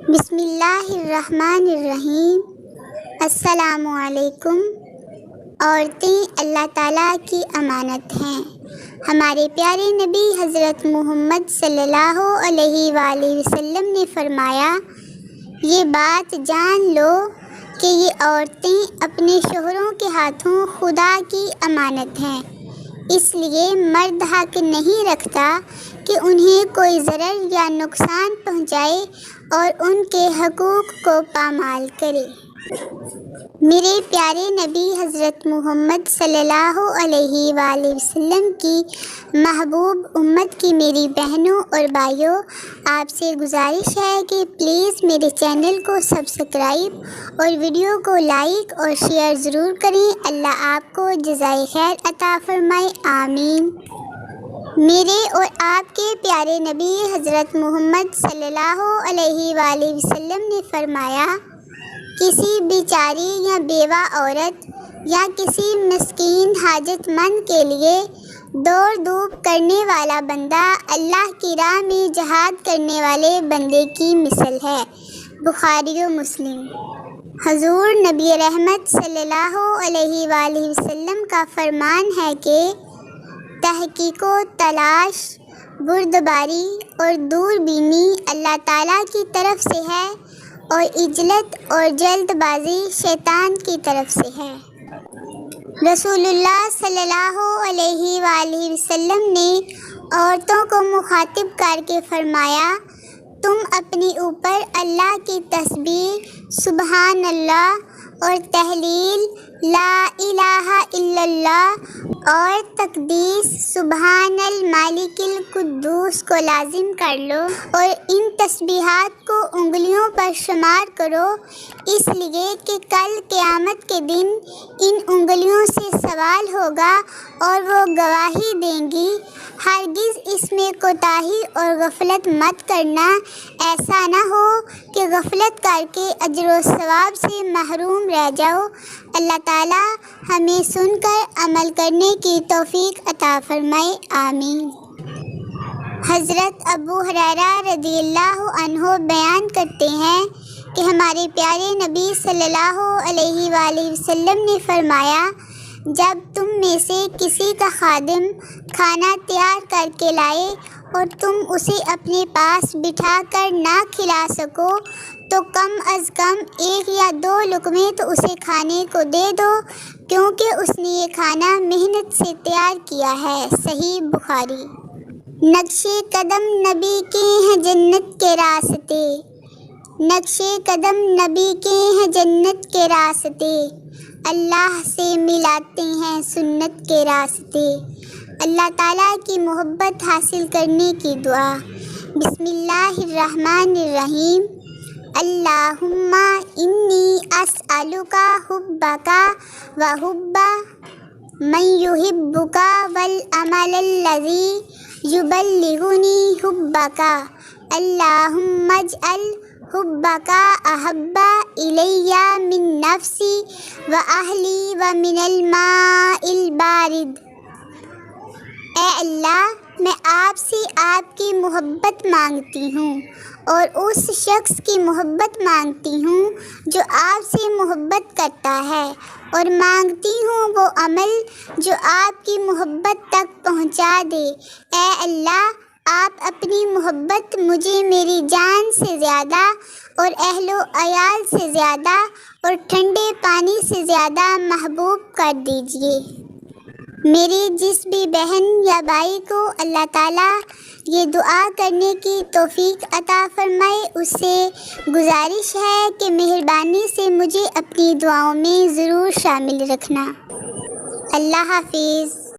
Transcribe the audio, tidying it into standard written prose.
بسم اللہ الرحمن الرحیم۔ السلام علیکم۔ عورتیں اللہ تعالیٰ کی امانت ہیں۔ ہمارے پیارے نبی حضرت محمد صلی اللہ علیہ وآلہ وسلم نے فرمایا، یہ بات جان لو کہ یہ عورتیں اپنے شوہروں کے ہاتھوں خدا کی امانت ہیں، اس لیے مرد حق نہیں رکھتا کہ انہیں کوئی ضرر یا نقصان پہنچائے اور ان کے حقوق کو پامال کرے۔ میرے پیارے نبی حضرت محمد صلی اللہ علیہ وآلہ وسلم کی محبوب امت کی میری بہنوں اور بھائیوں، آپ سے گزارش ہے کہ پلیز میرے چینل کو سبسکرائب اور ویڈیو کو لائک اور شیئر ضرور کریں۔ اللہ آپ کو جزائے خیر عطا فرمائے، آمین۔ میرے اور آپ کے پیارے نبی حضرت محمد صلی اللہ علیہ وآلہ وسلم نے فرمایا، کسی بیچاری یا بیوہ عورت یا کسی مسکین حاجت مند کے لیے دوڑ دھوپ کرنے والا بندہ اللہ کی راہ میں جہاد کرنے والے بندے کی مثل ہے۔ بخاری و مسلم۔ حضور نبی رحمت صلی اللہ علیہ وآلہ وسلم کا فرمان ہے کہ تحقیق و تلاش، بردباری اور دور بینی اللہ تعالیٰ کی طرف سے ہے اور عجلت اور جلد بازی شیطان کی طرف سے ہے۔ رسول اللہ صلی اللہ علیہ وآلہ وسلم نے عورتوں کو مخاطب کر کے فرمایا، تم اپنے اوپر اللہ کی تسبیح سبحان اللہ اور تحلیل لا الہ الا اللہ اور تقدیس سبحان المالک القدوس کو لازم کر لو اور ان تسبیحات کو انگلیوں پر شمار کرو، اس لیے کہ کل قیامت کے دن ان انگلیوں سے سوال ہوگا اور وہ گواہی دیں گی۔ ہرگز اس میں کوتاہی اور غفلت مت کرنا، ایسا نہ ہو کہ غفلت کر کے اجر و ثواب سے محروم رہ جاؤ۔ اللہ تعالیٰ ہمیں سن کر عمل کرنے کی توفیق عطا فرمائے، آمین۔ حضرت ابو ہریرہ رضی اللہ عنہ بیان کرتے ہیں کہ ہمارے پیارے نبی صلی اللہ علیہ وآلہ وسلم نے فرمایا، جب تم میں سے کسی کا خادم کھانا تیار کر کے لائے اور تم اسے اپنے پاس بٹھا کر نہ کھلا سکو تو کم از کم 1 یا 2 لقمے تو اسے کھانے کو دے دو، کیونکہ اس نے یہ کھانا محنت سے تیار کیا ہے۔ صحیح بخاری۔ نقش قدم نبی کے ہیں جنت کے راستے، نقش قدم نبی کے ہیں جنت کے راستے، اللہ سے ملاتے ہیں سنت کے راستے۔ اللہ تعالیٰ کی محبت حاصل کرنے کی دعا۔ بسم اللہ الرحمن الرحیم۔ اللہم انی اسألک حبک وحب من یحبک والعمل الذی یبلغنی حبک، اللہم اجعل حبک احب الی من نفسی واہلی ومن الماء البارد۔ اے اللہ، میں آپ سے آپ کی محبت مانگتی ہوں اور اس شخص کی محبت مانگتی ہوں جو آپ سے محبت کرتا ہے، اور مانگتی ہوں وہ عمل جو آپ کی محبت تک پہنچا دے۔ اے اللہ، آپ اپنی محبت مجھے میری جان سے زیادہ اور اہل و عیال سے زیادہ اور ٹھنڈے پانی سے زیادہ محبوب کر دیجئے۔ میری جس بھی بہن یا بھائی کو اللہ تعالیٰ یہ دعا کرنے کی توفیق عطا فرمائے، اس سے گزارش ہے کہ مہربانی سے مجھے اپنی دعاؤں میں ضرور شامل رکھنا۔ اللہ حافظ۔